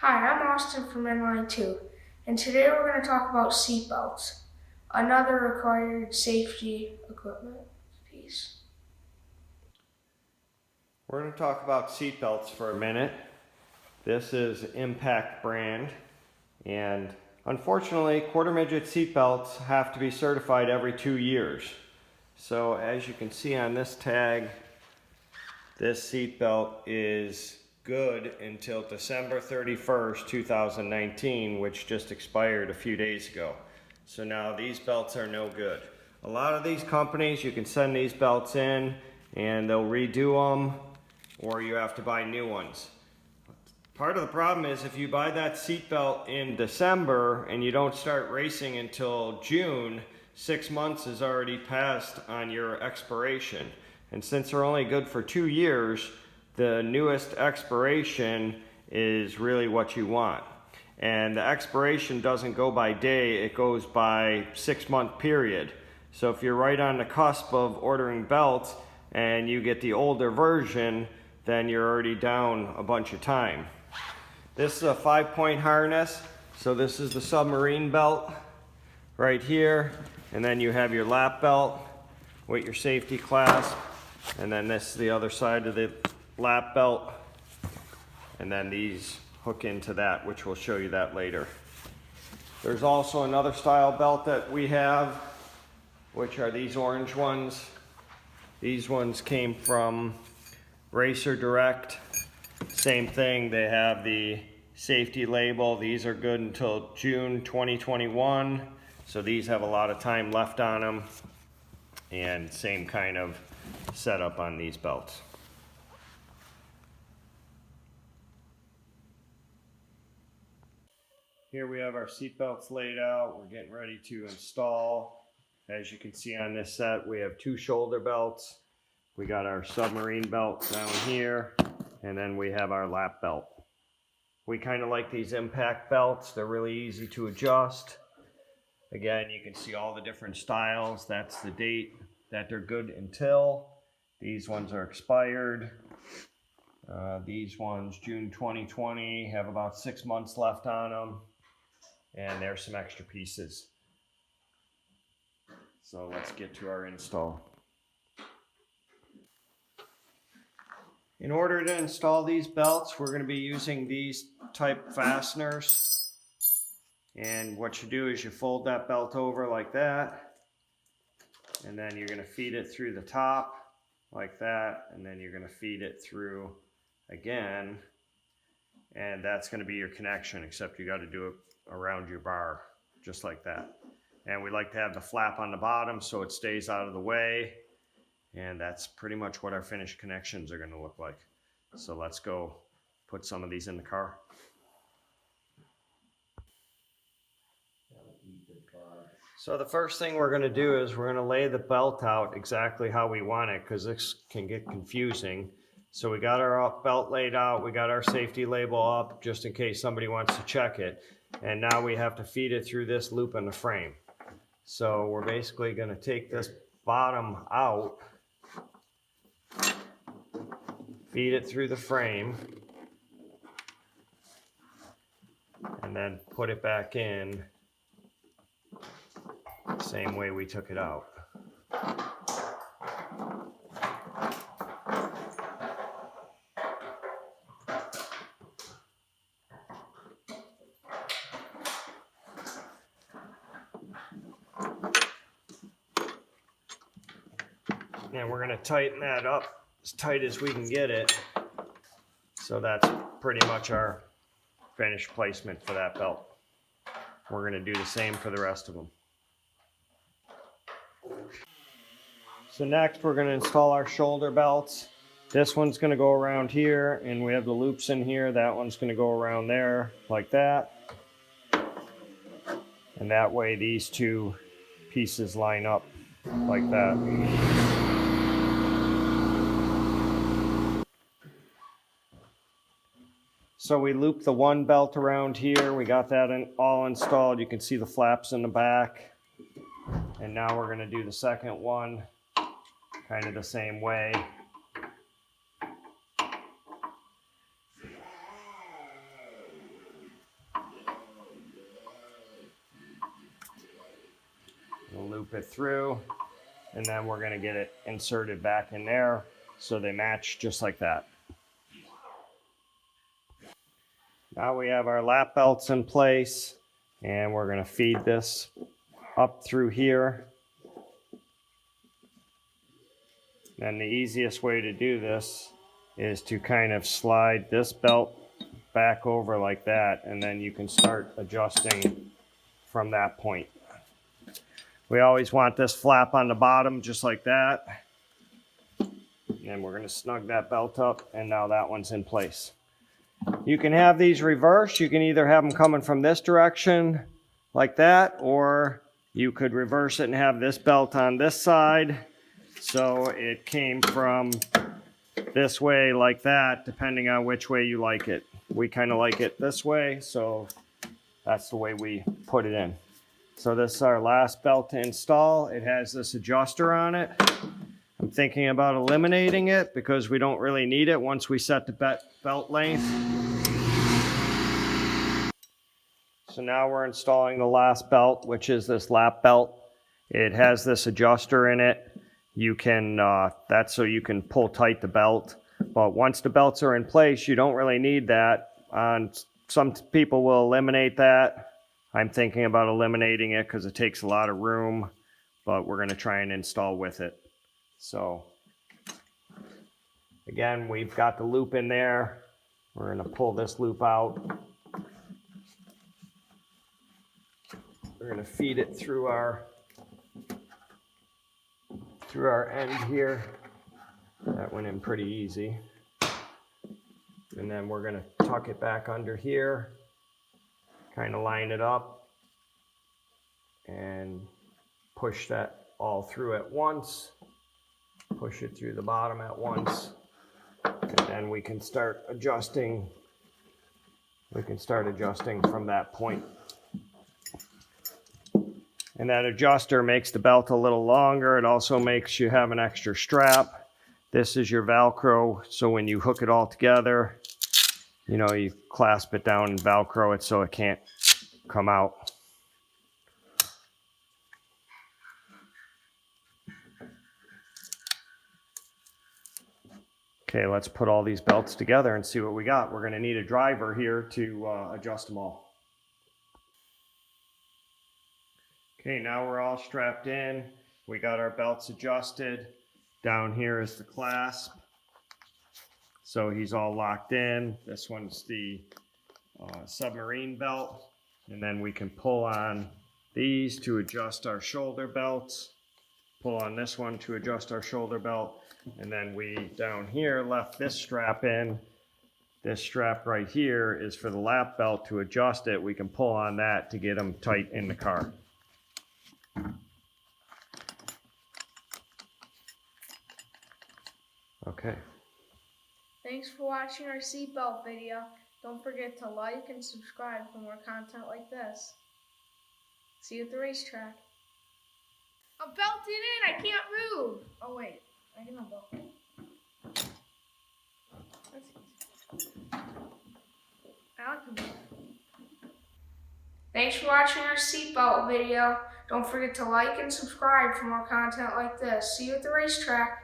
Hi, I'm Austin from Inline 2, and today we're going to talk about seatbelts, another required safety equipment piece. We're going to talk about seatbelts for a minute. This is Impact brand, and unfortunately, quarter midget seatbelts have to be certified every 2 years. So as you can see on this tag, this seatbelt is good until December 31st, 2019, which just expired a few days ago. So now these belts are no good. A lot of these companies, you can send these belts in and they'll redo them, or you have to buy new ones. Part of the problem is if you buy that seatbelt in December and you don't start racing until June, 6 months has already passed on your expiration. And since they're only good for 2 years, the newest expiration is really what you want. And the expiration doesn't go by day, it goes by 6-month period. So if you're right on the cusp of ordering belts and you get the older version, then you're already down a bunch of time. This is a 5-point harness. So this is the submarine belt right here. And then you have your lap belt with your safety clasp. And then this is the other side of the lap belt. And then these hook into that, which we'll show you that later. There's also another style belt that we have, which are these orange ones. These ones came from Racer Direct. Same thing, they have the safety label. These are good until June 2021. So these have a lot of time left on them. And same kind of setup on these belts. Here we have our seat belts laid out. We're getting ready to install. As you can see on this set, we have 2 shoulder belts. We got our submarine belt down here, and then we have our lap belt. We kind of like these impact belts. They're really easy to adjust. Again, you can see all the different styles. That's the date that they're good until. These ones are expired. These ones, June 2020, have about 6 months left on them. And there's some extra pieces. So let's get to our install. In order to install these belts, we're going to be using these type fasteners. And what you do is you fold that belt over like that. And then you're going to feed it through the top like that. And then you're going to feed it through again. And that's going to be your connection, except you got to do it around your bar, just like that. And we like to have the flap on the bottom so it stays out of the way. And that's pretty much what our finished connections are going to look like. So let's go put some of these in the car. So the first thing we're going to do is we're going to lay the belt out exactly how we want it, because this can get confusing. So we got our belt laid out, we got our safety label up just in case somebody wants to check it. And now we have to feed it through this loop in the frame. So we're basically going to take this bottom out, feed it through the frame, and then put it back in the same way we took it out. And we're going to tighten that up as tight as we can get it. So that's pretty much our finished placement for that belt. We're going to do the same for the rest of them. So next we're going to install our shoulder belts. This one's going to go around here, and we have the loops in here. That one's going to go around there like that. And that way these 2 pieces line up like that. So we loop the one belt around here. We got that all installed. You can see the flaps in the back. And now we're going to do the second one kind of the same way. it through, and then we're going to get it inserted back in there so they match just like that. Now we have our lap belts in place, and we're going to feed this up through here. And the easiest way to do this is to kind of slide this belt back over like that, and then you can start adjusting from that point. We always want this flap on the bottom just like that. And we're going to snug that belt up, and now that one's in place. You can have these reversed. You can either have them coming from this direction like that, or you could reverse it and have this belt on this side. So it came from this way like that, depending on which way you like it. We kind of like it this way, so that's the way we put it in. So this is our last belt to install. It has this adjuster on it. I'm thinking about eliminating it because we don't really need it once we set the belt length. So now we're installing the last belt, which is this lap belt. It has this adjuster in it. You can, that's so you can pull tight the belt. But once the belts are in place, you don't really need that. Some people will eliminate that. I'm thinking about eliminating it because it takes a lot of room, but we're going to try and install with it. So again, we've got the loop in there. We're going to pull this loop out. We're going to feed it through our end here. That went in pretty easy. And then we're going to tuck it back under here, kind of line it up, and push that all through at once. Push it through the bottom at once. And then we can start adjusting. We can start adjusting from that point. And that adjuster makes the belt a little longer. It also makes you have an extra strap. This is your Velcro, so when you hook it all together, you know, you clasp it down and Velcro it so it can't come out. Okay, let's put all these belts together and see what we got. We're going to need a driver here to adjust them all. Okay, now we're all strapped in. We got our belts adjusted. Down here is the clasp. So he's all locked in. This one's the submarine belt. And then we can pull on these to adjust our shoulder belts. Pull on this one to adjust our shoulder belt. And then we, down here, left this strap in. This strap right here is for the lap belt. To adjust it, we can pull on that to get them tight in the car. Okay. Thanks for watching our seatbelt video. Don't forget to like and subscribe for more content like this. See you at the racetrack. I'm belted in, I can't move. Oh wait, I can unbelt it. That's easy. I like to move. Thanks for watching our seatbelt video. Don't forget to like and subscribe for more content like this. See you at the racetrack.